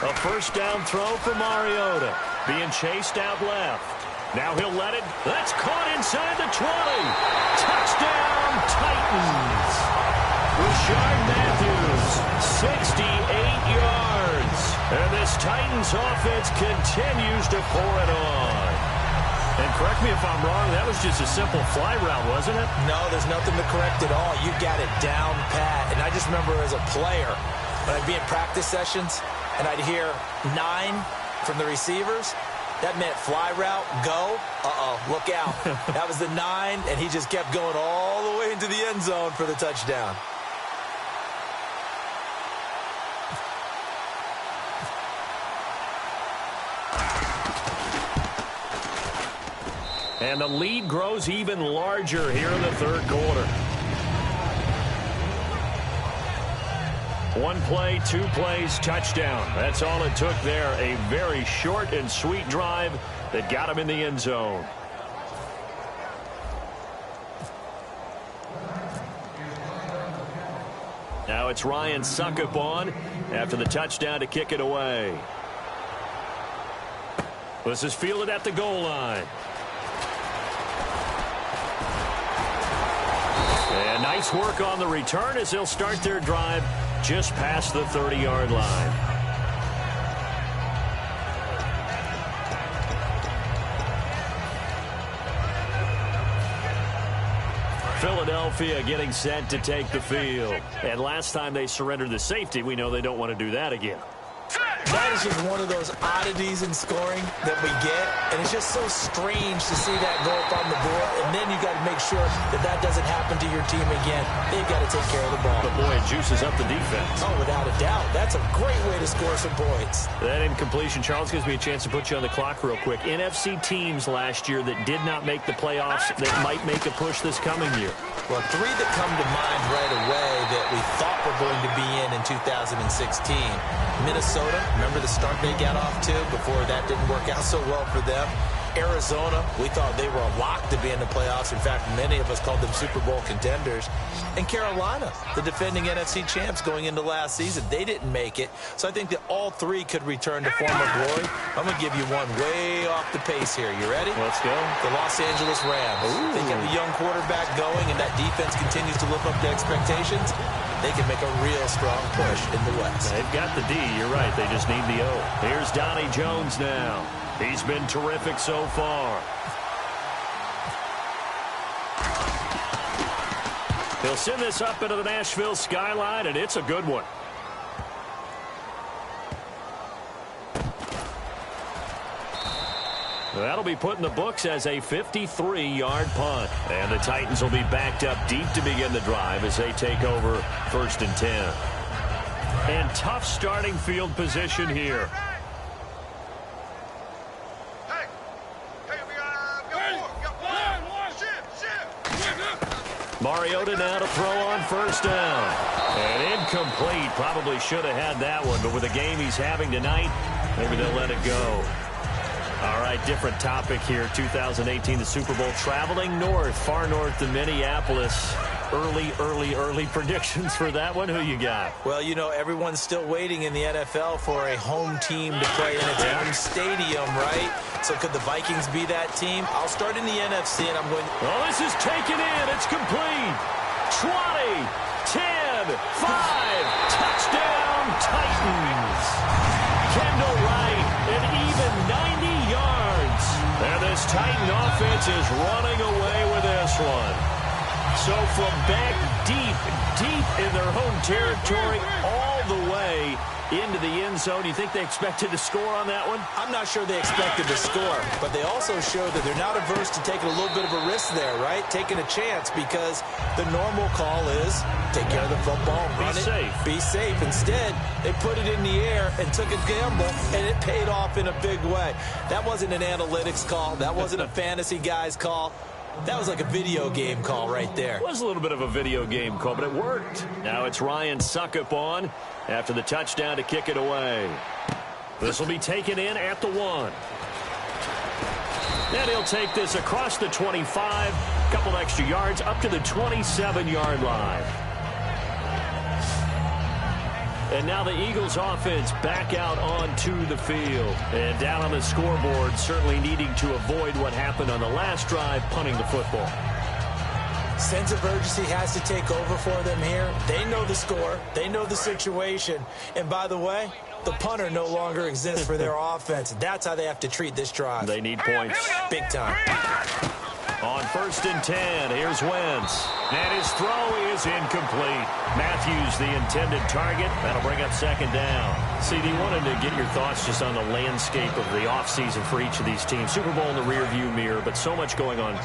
A first down throw for Mariota. Being chased out left. Now he'll let it. That's caught inside the 20. Touchdown, Titans. Rashard Matthews, 68 yards. And this Titans offense continues to pour it on. And correct me if I'm wrong, that was just a simple fly route, wasn't it? No, there's nothing to correct at all. You got it down pat. And I just remember as a player, when I'd be in practice sessions, and I'd hear 9 from the receivers, that meant fly route, go, look out. That was the 9, and he just kept going all the way into the end zone for the touchdown. And the lead grows even larger here in the third quarter. One play, 2 plays, touchdown. That's all it took there. A very short and sweet drive that got him in the end zone. Now it's Ryan Succop on after the touchdown to kick it away. This is fielded at the goal line. And nice work on the return as they'll start their drive just past the 30-yard line. Philadelphia getting set to take the field. And last time they surrendered the safety, we know they don't want to do that again. That is just one of those oddities in scoring that we get, and it's just so strange to see that go up on the board, and then you got to make sure that that doesn't happen to your team again. They've got to take care of the ball. But, boy, it juices up the defense. Oh, without a doubt. That's a great way to score some points. That incompletion, Charles, gives me a chance to put you on the clock real quick. NFC teams last year that did not make the playoffs that might make a push this coming year. Well, 3 that come to mind right away that we thought were going to be in 2016. Minnesota, remember the start they got off to before that didn't work out so well for them. Arizona, we thought they were a lock to be in the playoffs. In fact, many of us called them Super Bowl contenders. And Carolina, the defending NFC champs going into last season, they didn't make it. So I think that all 3 could return to former glory. I'm going to give you one way off the pace here. You ready? Let's go. The Los Angeles Rams. Ooh. They get the young quarterback going, and that defense continues to live up to expectations. They can make a real strong push in the West. They've got the D. You're right. They just need the O. Here's Donnie Jones now. He's been terrific so far. He'll send this up into the Nashville skyline, and it's a good one. That'll be put in the books as a 53-yard punt. And the Titans will be backed up deep to begin the drive as they take over 1st and 10. And tough starting field position here. Mariota now to throw on 1st down. And incomplete. Probably should have had that one, but with the game he's having tonight, maybe they'll let it go. All right, different topic here. 2018, the Super Bowl, traveling north, far north than Minneapolis. Early predictions for that one. Who you got? Well, you know, everyone's still waiting in the NFL for a home team to play in its own stadium, right? So could the Vikings be that team? I'll start in the NFC, and I'm going... Oh, this is taken in. It's complete. 20, 10, 5. Touchdown, Titans. Kendall Wright, an even 90 yards. And this Titan offense is running away with this one. So from back deep in their home territory all the way into the end zone, do you think they expected to score on that one? I'm not sure they expected to score, but they also showed that they're not averse to taking a little bit of a risk there, right? Taking a chance, because the normal call is take care of the football, run it, be safe. Instead, they put it in the air and took a gamble, and it paid off in a big way. That wasn't an analytics call. That wasn't a fantasy guy's call. That was like a video game call right there. It was a little bit of a video game call, but it worked. Now it's Ryan Succop on after the touchdown to kick it away. This will be taken in at the 1. And he'll take this across the 25, couple extra yards, up to the 27-yard line. And now the Eagles offense back out onto the field. And down on the scoreboard, certainly needing to avoid what happened on the last drive, punting the football. Sense of urgency has to take over for them here. They know the score. They know the situation. And by the way, the punter no longer exists for their offense. That's how they have to treat this drive. They need points. Big time. On 1st and 10, here's Wentz. And his throw is incomplete. Matthews, the intended target. That'll bring up 2nd down. CD, wanted to get your thoughts just on the landscape of the offseason for each of these teams. Super Bowl in the rearview mirror, but so much going on.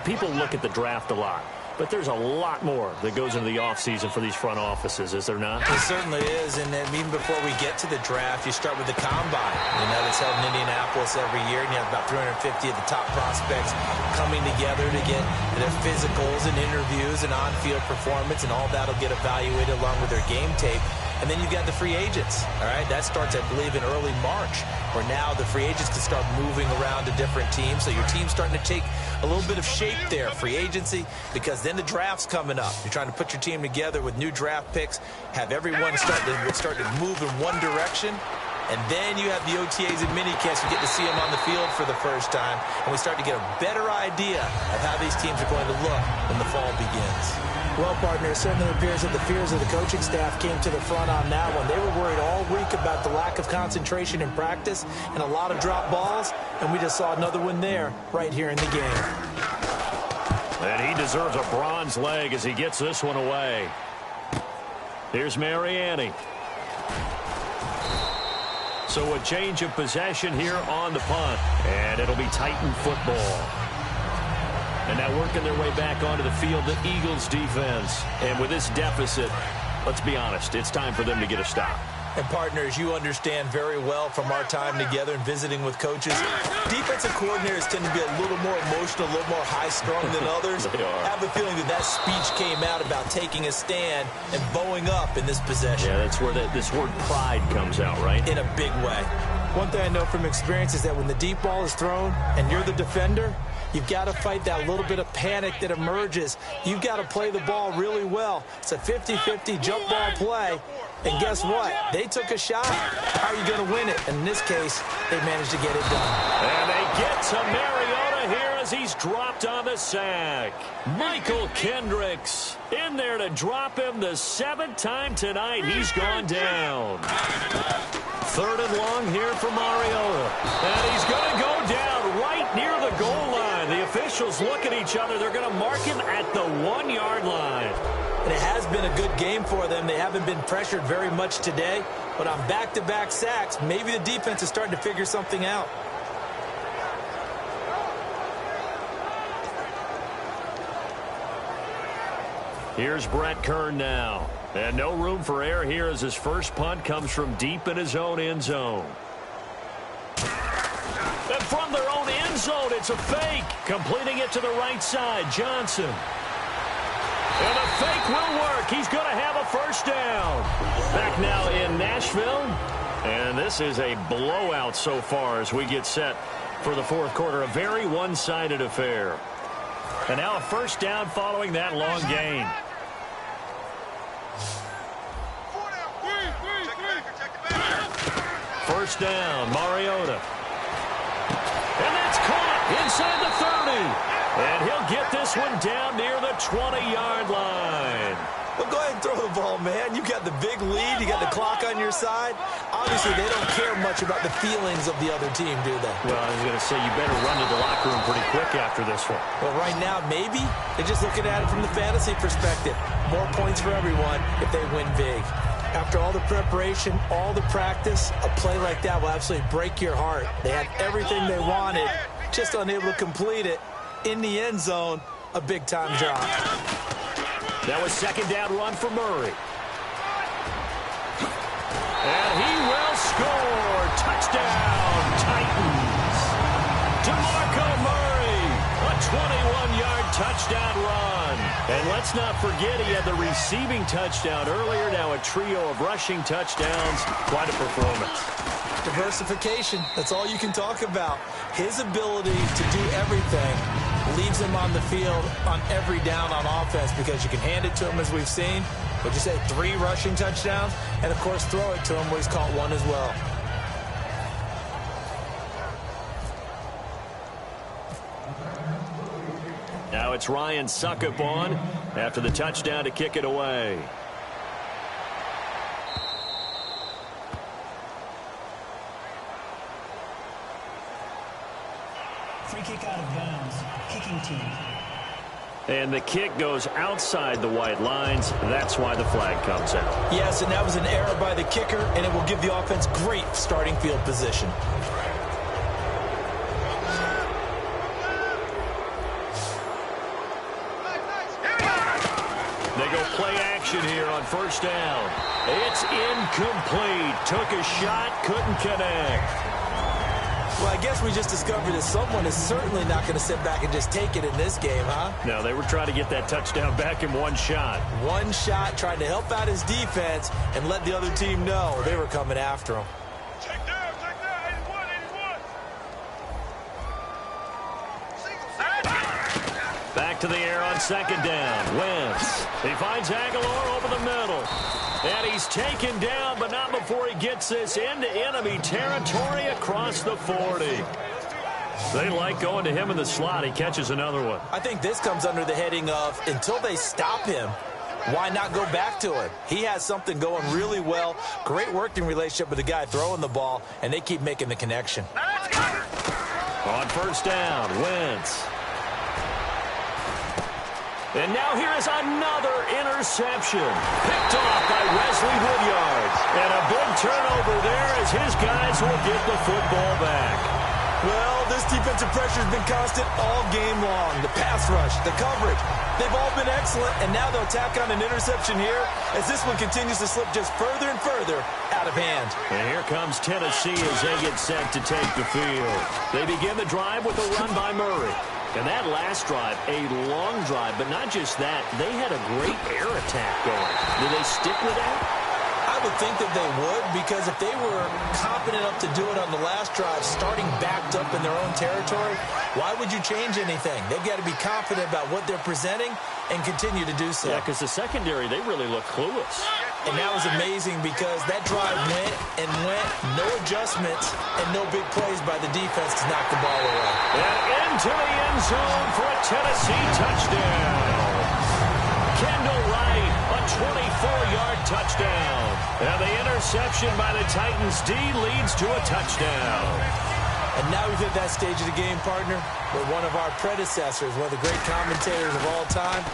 People look at the draft a lot. But there's a lot more that goes into the offseason for these front offices, is there not? It certainly is, and then even before we get to the draft, you start with the combine. You know, that's held in Indianapolis every year, and you have about 350 of the top prospects coming together to get their physicals and interviews and on-field performance, and all that will get evaluated along with their game tape. And then you've got the free agents, all right? That starts, I believe, in early March, where now the free agents can start moving around to different teams. So your team's starting to take a little bit of shape there, free agency, because then the draft's coming up. You're trying to put your team together with new draft picks, have everyone start to move in one direction. And then you have the OTAs and minicamps. You get to see them on the field for the first time. And we start to get a better idea of how these teams are going to look when the fall begins. Well, partner, it certainly appears that the fears of the coaching staff came to the front on that one. They were worried all week about the lack of concentration in practice and a lot of drop balls. And we just saw another one there right here in the game. And he deserves a bronze leg as he gets this one away. Here's Mariani. So a change of possession here on the punt. And it'll be Titan football. And now working their way back onto the field, the Eagles defense. And with this deficit, let's be honest, it's time for them to get a stop. And partners, you understand very well from our time together and visiting with coaches, defensive coordinators tend to be a little more emotional, a little more high-strung than others. I have a feeling that speech came out about taking a stand and bowing up in this possession. Yeah, that's where this word pride comes out, right? In a big way. One thing I know from experience is that when the deep ball is thrown and you're the defender, you've got to fight that little bit of panic that emerges. You've got to play the ball really well. It's a 50-50 jump ball play. And guess what? They took a shot. How are you going to win it? And in this case, they managed to get it done. And they get to Mariota here as he's dropped on the sack. Michael Kendricks in there to drop him the 7th time tonight. He's gone down. 3rd and long here for Mariota. And he's going to go down right near the goal line. The officials look at each other. They're going to mark him at the 1-yard line. And it has been a good game for them. They haven't been pressured very much today. But on back-to-back sacks, maybe the defense is starting to figure something out. Here's Brett Kern now. And no room for error here as his first punt comes from deep in his own end zone. And from their own end zone, it's a fake. Completing it to the right side, Johnson. And the fake will work. He's going to have a first down. Back now in Nashville. And this is a blowout so far as we get set for the 4th quarter. A very one-sided affair. And now a first down following that long gain. First down, Mariota. And that's caught inside the 30. And he'll get this one down near the 20-yard line. Well, go ahead and throw the ball, man. You've got the big lead. You got the clock on your side. Obviously, they don't care much about the feelings of the other team, do they? Well, I was going to say, you better run to the locker room pretty quick after this one. Well, right now, maybe. They're just looking at it from the fantasy perspective. More points for everyone if they win big. After all the preparation, all the practice, a play like that will absolutely break your heart. They had everything they wanted, just unable to complete it. In the end zone, a big-time drop. That was 2nd down run for Murray. And he will score. Touchdown, Titans. DeMarco Murray, a 21-yard touchdown run. And let's not forget he had the receiving touchdown earlier. Now a trio of rushing touchdowns. Quite a performance. Diversification, that's all you can talk about. His ability to do everything leaves him on the field on every down on offense because you can hand it to him, as we've seen. Would you say 3 rushing touchdowns? And, of course, throw it to him where he's caught 1 as well. Now it's Ryan Succop on after the touchdown to kick it away. Free kick out of bounds. Kicking team. And the kick goes outside the white lines. That's why the flag comes out. Yes, and that was an error by the kicker, and it will give the offense great starting field position. They go play action here on first down. It's incomplete. Took a shot, couldn't connect. Well, I guess we just discovered that someone is certainly not going to sit back and just take it in this game, huh? No, they were trying to get that touchdown back in 1 shot. 1 shot, trying to help out his defense and let the other team know they were coming after him. Check down, 81, 81. Back to the air on second down. Wentz. He finds Aguilar over the middle. And he's taken down, but not before he gets this into enemy territory across the 40. They like going to him in the slot. He catches another one. I think this comes under the heading of until they stop him, why not go back to him? He has something going really well. Great working relationship with the guy throwing the ball, and they keep making the connection. On first down, Wentz. And now here is another interception. Picked off by Wesley Woodyard. And a big turnover there as his guys will get the football back. Well, this defensive pressure has been constant all game long. The pass rush, the coverage, they've all been excellent. And now they'll tack on an interception here as this one continues to slip just further and further out of hand. And here comes Tennessee as they get set to take the field. They begin the drive with a run by Murray. And that last drive, a long drive, but not just that. They had a great air attack going. Did they stick with that? I would think that they would, because if they were confident enough to do it on the last drive, starting backed up in their own territory, why would you change anything? They've got to be confident about what they're presenting and continue to do so. Yeah, because the secondary, they really look clueless. And that was amazing because that drive went and went, no adjustments, and no big plays by the defense to knock the ball away. And into the end zone for a Tennessee touchdown. Kendall Wright, a 24-yard touchdown. And the interception by the Titans D leads to a touchdown. And now we've hit that stage of the game, partner, where one of our predecessors, one of the great commentators of all time,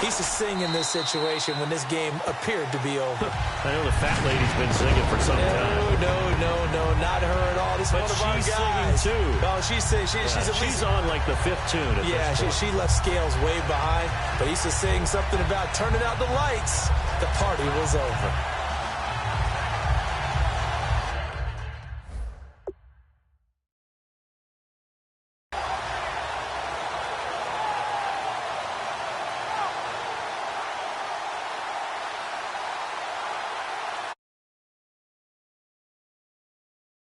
he used to sing in this situation when this game appeared to be over. I know the fat lady's been singing for some time. No, not her at all. This is one of our guys. She's singing too. Oh, she's on like the 5th tune. Yeah, she left Scales way behind, but he used to sing something about turning out the lights. The party was over.